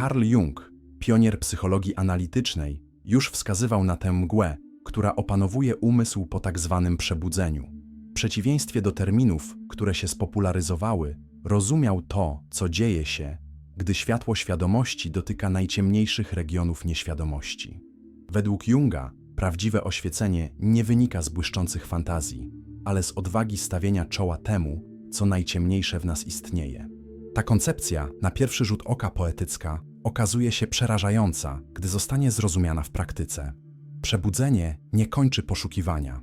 Carl Jung, pionier psychologii analitycznej, już wskazywał na tę mgłę, która opanowuje umysł po tak zwanym przebudzeniu. W przeciwieństwie do terminów, które się spopularyzowały, rozumiał to, co dzieje się, gdy światło świadomości dotyka najciemniejszych regionów nieświadomości. Według Junga prawdziwe oświecenie nie wynika z błyszczących fantazji, ale z odwagi stawienia czoła temu, co najciemniejsze w nas istnieje. Ta koncepcja, na pierwszy rzut oka poetycka, okazuje się przerażająca, gdy zostanie zrozumiana w praktyce. Przebudzenie nie kończy poszukiwania.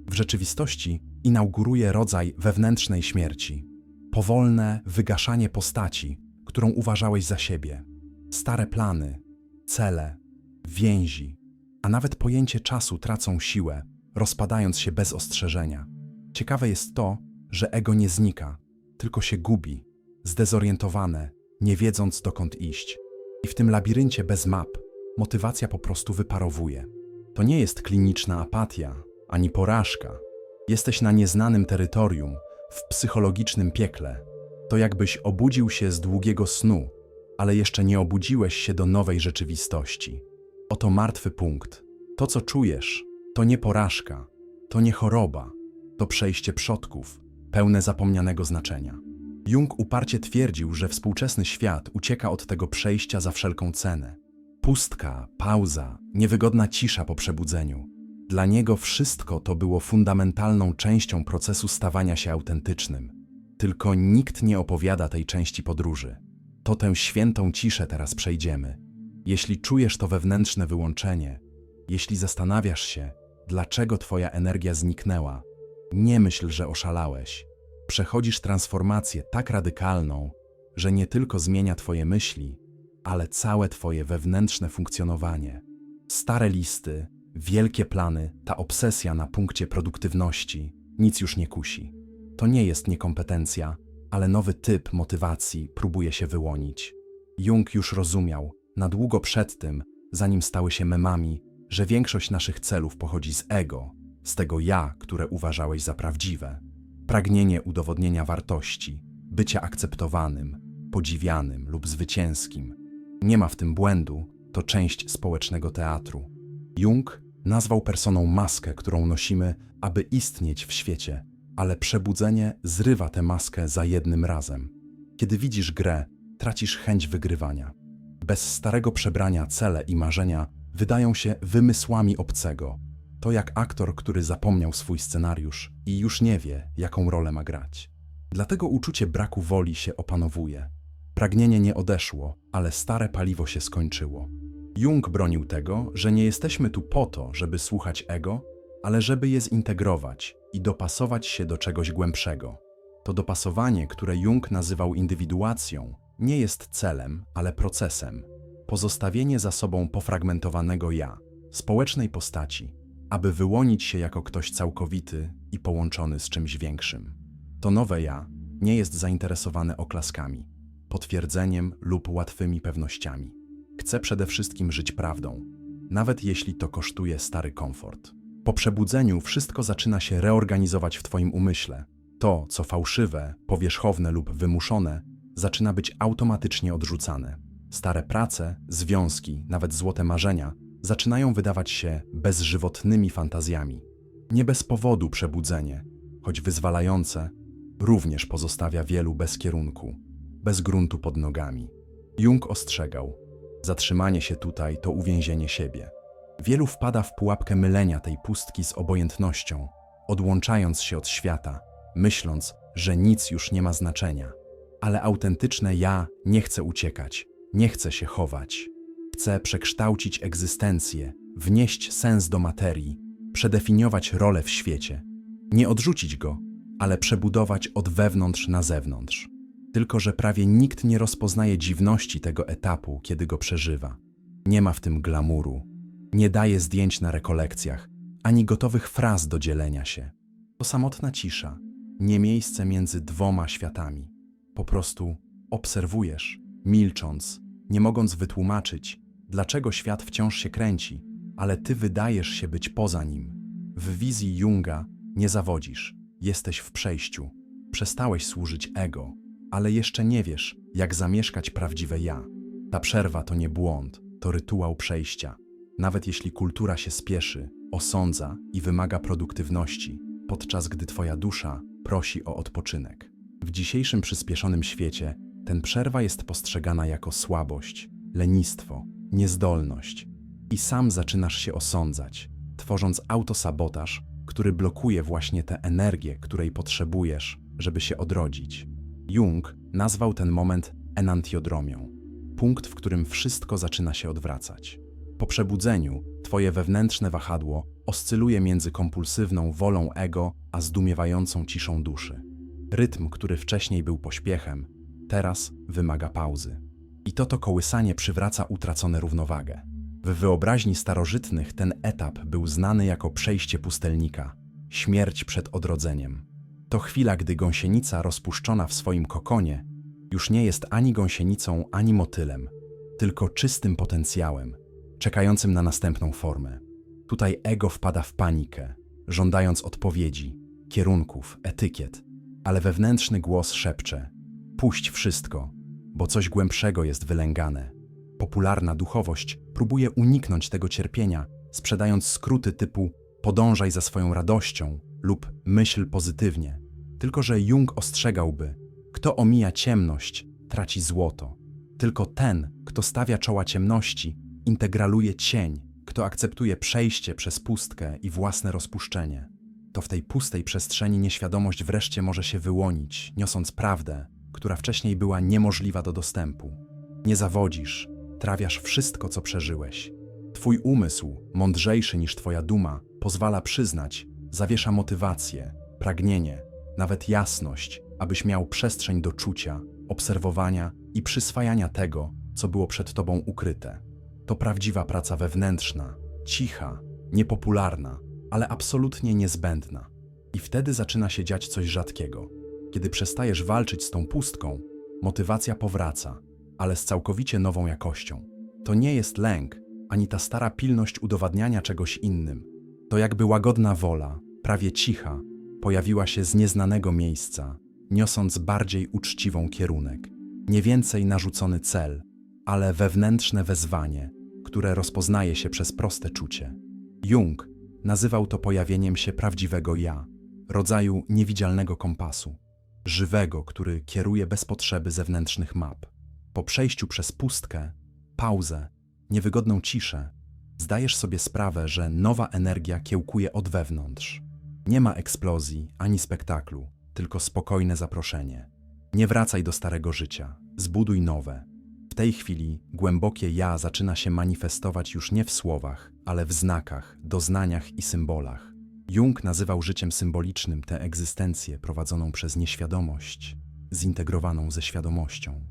W rzeczywistości inauguruje rodzaj wewnętrznej śmierci. Powolne wygaszanie postaci, którą uważałeś za siebie. Stare plany, cele, więzi, a nawet pojęcie czasu tracą siłę, rozpadając się bez ostrzeżenia. Ciekawe jest to, że ego nie znika, tylko się gubi, zdezorientowane, nie wiedząc dokąd iść. I w tym labiryncie bez map motywacja po prostu wyparowuje. To nie jest kliniczna apatia, ani porażka. Jesteś na nieznanym terytorium, w psychologicznym piekle. To jakbyś obudził się z długiego snu, ale jeszcze nie obudziłeś się do nowej rzeczywistości. Oto martwy punkt. To, co czujesz, to nie porażka, to nie choroba, to przejście przodków, pełne zapomnianego znaczenia. Jung uparcie twierdził, że współczesny świat ucieka od tego przejścia za wszelką cenę. Pustka, pauza, niewygodna cisza po przebudzeniu. Dla niego wszystko to było fundamentalną częścią procesu stawania się autentycznym. Tylko nikt nie opowiada tej części podróży. To tę świętą ciszę teraz przejdziemy. Jeśli czujesz to wewnętrzne wyłączenie, jeśli zastanawiasz się, dlaczego twoja energia zniknęła, nie myśl, że oszalałeś. Przechodzisz transformację tak radykalną, że nie tylko zmienia twoje myśli, ale całe twoje wewnętrzne funkcjonowanie. Stare listy, wielkie plany, ta obsesja na punkcie produktywności, nic już nie kusi. To nie jest niekompetencja, ale nowy typ motywacji próbuje się wyłonić. Jung już rozumiał, na długo przed tym, zanim stały się memami, że większość naszych celów pochodzi z ego, z tego ja, które uważałeś za prawdziwe. Pragnienie udowodnienia wartości, bycia akceptowanym, podziwianym lub zwycięskim. Nie ma w tym błędu, to część społecznego teatru. Jung nazwał personą maskę, którą nosimy, aby istnieć w świecie, ale przebudzenie zrywa tę maskę za jednym razem. Kiedy widzisz grę, tracisz chęć wygrywania. Bez starego przebrania cele i marzenia wydają się wymysłami obcego. To jak aktor, który zapomniał swój scenariusz i już nie wie, jaką rolę ma grać. Dlatego uczucie braku woli się opanowuje. Pragnienie nie odeszło, ale stare paliwo się skończyło. Jung bronił tego, że nie jesteśmy tu po to, żeby słuchać ego, ale żeby je zintegrować i dopasować się do czegoś głębszego. To dopasowanie, które Jung nazywał indywiduacją, nie jest celem, ale procesem. Pozostawienie za sobą pofragmentowanego ja, społecznej postaci, aby wyłonić się jako ktoś całkowity i połączony z czymś większym. To nowe ja nie jest zainteresowane oklaskami, potwierdzeniem lub łatwymi pewnościami. Chce przede wszystkim żyć prawdą, nawet jeśli to kosztuje stary komfort. Po przebudzeniu wszystko zaczyna się reorganizować w twoim umyśle. To, co fałszywe, powierzchowne lub wymuszone, zaczyna być automatycznie odrzucane. Stare prace, związki, nawet złote marzenia zaczynają wydawać się bezżywotnymi fantazjami. Nie bez powodu przebudzenie, choć wyzwalające, również pozostawia wielu bez kierunku, bez gruntu pod nogami. Jung ostrzegał: zatrzymanie się tutaj to uwięzienie siebie. Wielu wpada w pułapkę mylenia tej pustki z obojętnością, odłączając się od świata, myśląc, że nic już nie ma znaczenia. Ale autentyczne ja nie chce uciekać, nie chce się chować. Chce przekształcić egzystencję, wnieść sens do materii, przedefiniować rolę w świecie. Nie odrzucić go, ale przebudować od wewnątrz na zewnątrz. Tylko że prawie nikt nie rozpoznaje dziwności tego etapu, kiedy go przeżywa. Nie ma w tym glamuru, nie daje zdjęć na rekolekcjach, ani gotowych fraz do dzielenia się. To samotna cisza, nie miejsce między dwoma światami. Po prostu obserwujesz, milcząc, nie mogąc wytłumaczyć, dlaczego świat wciąż się kręci, ale ty wydajesz się być poza nim. W wizji Junga nie zawodzisz, jesteś w przejściu. Przestałeś służyć ego, ale jeszcze nie wiesz, jak zamieszkać prawdziwe ja. Ta przerwa to nie błąd, to rytuał przejścia. Nawet jeśli kultura się spieszy, osądza i wymaga produktywności, podczas gdy twoja dusza prosi o odpoczynek. W dzisiejszym przyspieszonym świecie ten przerwa jest postrzegana jako słabość, lenistwo, niezdolność. I sam zaczynasz się osądzać, tworząc autosabotaż, który blokuje właśnie tę energię, której potrzebujesz, żeby się odrodzić. Jung nazwał ten moment enantiodromią. Punkt, w którym wszystko zaczyna się odwracać. Po przebudzeniu twoje wewnętrzne wahadło oscyluje między kompulsywną wolą ego a zdumiewającą ciszą duszy. Rytm, który wcześniej był pośpiechem, teraz wymaga pauzy. I to kołysanie przywraca utraconę równowagę. W wyobraźni starożytnych ten etap był znany jako przejście pustelnika, śmierć przed odrodzeniem. To chwila, gdy gąsienica rozpuszczona w swoim kokonie już nie jest ani gąsienicą, ani motylem, tylko czystym potencjałem, czekającym na następną formę. Tutaj ego wpada w panikę, żądając odpowiedzi, kierunków, etykiet, ale wewnętrzny głos szepcze: puść wszystko, bo coś głębszego jest wylęgane. Popularna duchowość próbuje uniknąć tego cierpienia, sprzedając skróty typu podążaj za swoją radością lub myśl pozytywnie. Tylko że Jung ostrzegałby: kto omija ciemność, traci złoto. Tylko ten, kto stawia czoła ciemności, integraluje cień, kto akceptuje przejście przez pustkę i własne rozpuszczenie. To w tej pustej przestrzeni nieświadomość wreszcie może się wyłonić, niosąc prawdę, która wcześniej była niemożliwa do dostępu. Nie zawodzisz, trawiasz wszystko, co przeżyłeś. Twój umysł, mądrzejszy niż twoja duma, pozwala przyznać, zawiesza motywację, pragnienie, nawet jasność, abyś miał przestrzeń do czucia, obserwowania i przyswajania tego, co było przed tobą ukryte. To prawdziwa praca wewnętrzna, cicha, niepopularna, ale absolutnie niezbędna. I wtedy zaczyna się dziać coś rzadkiego. Kiedy przestajesz walczyć z tą pustką, motywacja powraca, ale z całkowicie nową jakością. To nie jest lęk, ani ta stara pilność udowadniania czegoś innym. To jakby łagodna wola, prawie cicha, pojawiła się z nieznanego miejsca, niosąc bardziej uczciwą kierunek. Nie więcej narzucony cel, ale wewnętrzne wezwanie, które rozpoznaje się przez proste czucie. Jung nazywał to pojawieniem się prawdziwego ja, rodzaju niewidzialnego kompasu, żywego, który kieruje bez potrzeby zewnętrznych map. Po przejściu przez pustkę, pauzę, niewygodną ciszę, zdajesz sobie sprawę, że nowa energia kiełkuje od wewnątrz. Nie ma eksplozji ani spektaklu, tylko spokojne zaproszenie. Nie wracaj do starego życia, zbuduj nowe. W tej chwili głębokie ja zaczyna się manifestować już nie w słowach, ale w znakach, doznaniach i symbolach. Jung nazywał życiem symbolicznym tę egzystencję prowadzoną przez nieświadomość, zintegrowaną ze świadomością.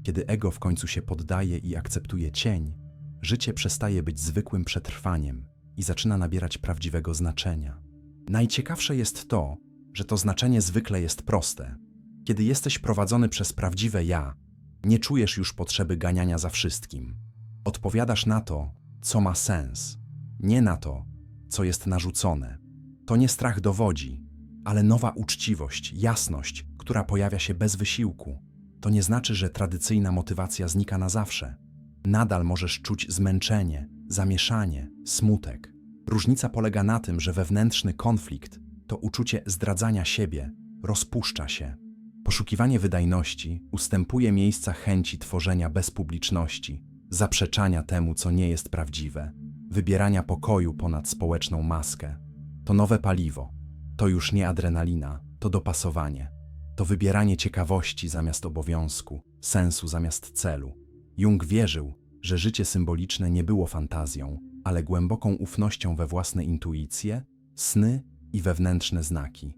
Kiedy ego w końcu się poddaje i akceptuje cień, życie przestaje być zwykłym przetrwaniem i zaczyna nabierać prawdziwego znaczenia. Najciekawsze jest to, że to znaczenie zwykle jest proste. Kiedy jesteś prowadzony przez prawdziwe ja, nie czujesz już potrzeby ganiania za wszystkim. Odpowiadasz na to, co ma sens, nie na to, co jest narzucone. To nie strach dowodzi, ale nowa uczciwość, jasność, która pojawia się bez wysiłku. To nie znaczy, że tradycyjna motywacja znika na zawsze. Nadal możesz czuć zmęczenie, zamieszanie, smutek. Różnica polega na tym, że wewnętrzny konflikt, to uczucie zdradzania siebie, rozpuszcza się. Poszukiwanie wydajności ustępuje miejsca chęci tworzenia bez publiczności, zaprzeczania temu, co nie jest prawdziwe, wybierania pokoju ponad społeczną maskę. To nowe paliwo. To już nie adrenalina, to dopasowanie. To wybieranie ciekawości zamiast obowiązku, sensu zamiast celu. Jung wierzył, że życie symboliczne nie było fantazją, ale głęboką ufnością we własne intuicje, sny i wewnętrzne znaki.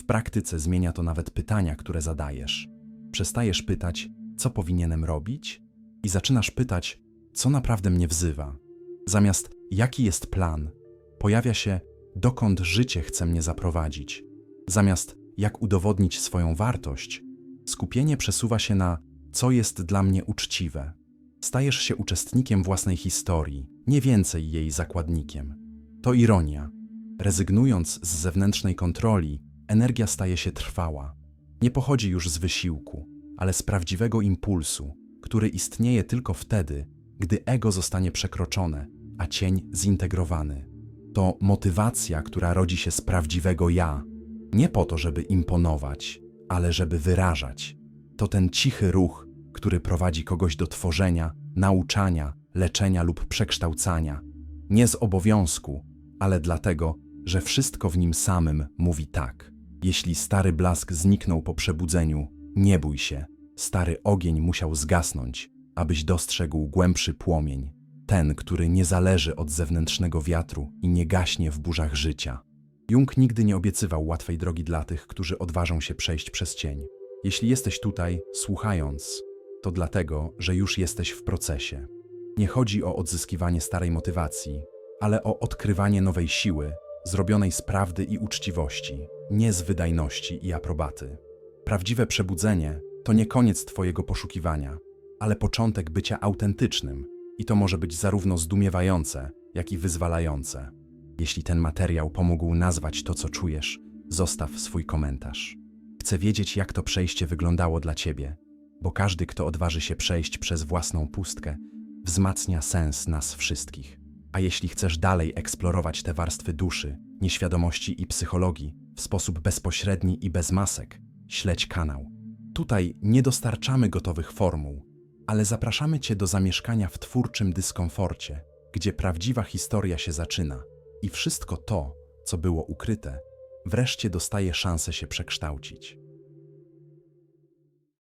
W praktyce zmienia to nawet pytania, które zadajesz. Przestajesz pytać, co powinienem robić? I zaczynasz pytać, co naprawdę mnie wzywa. Zamiast jaki jest plan, pojawia się, dokąd życie chce mnie zaprowadzić. Zamiast jak udowodnić swoją wartość, skupienie przesuwa się na co jest dla mnie uczciwe. Stajesz się uczestnikiem własnej historii, nie więcej jej zakładnikiem. To ironia. Rezygnując z zewnętrznej kontroli, energia staje się trwała. Nie pochodzi już z wysiłku, ale z prawdziwego impulsu, który istnieje tylko wtedy, gdy ego zostanie przekroczone, a cień zintegrowany. To motywacja, która rodzi się z prawdziwego ja, nie po to, żeby imponować, ale żeby wyrażać. To ten cichy ruch, który prowadzi kogoś do tworzenia, nauczania, leczenia lub przekształcania. Nie z obowiązku, ale dlatego, że wszystko w nim samym mówi tak. Jeśli stary blask zniknął po przebudzeniu, nie bój się. Stary ogień musiał zgasnąć, abyś dostrzegł głębszy płomień. Ten, który nie zależy od zewnętrznego wiatru i nie gaśnie w burzach życia. Jung nigdy nie obiecywał łatwej drogi dla tych, którzy odważą się przejść przez cień. Jeśli jesteś tutaj, słuchając, to dlatego, że już jesteś w procesie. Nie chodzi o odzyskiwanie starej motywacji, ale o odkrywanie nowej siły, zrobionej z prawdy i uczciwości, nie z wydajności i aprobaty. Prawdziwe przebudzenie to nie koniec twojego poszukiwania, ale początek bycia autentycznym i to może być zarówno zdumiewające, jak i wyzwalające. Jeśli ten materiał pomógł nazwać to, co czujesz, zostaw swój komentarz. Chcę wiedzieć, jak to przejście wyglądało dla ciebie, bo każdy, kto odważy się przejść przez własną pustkę, wzmacnia sens nas wszystkich. A jeśli chcesz dalej eksplorować te warstwy duszy, nieświadomości i psychologii w sposób bezpośredni i bez masek, śledź kanał. Tutaj nie dostarczamy gotowych formuł, ale zapraszamy cię do zamieszkania w twórczym dyskomforcie, gdzie prawdziwa historia się zaczyna i wszystko to, co było ukryte, wreszcie dostaje szansę się przekształcić.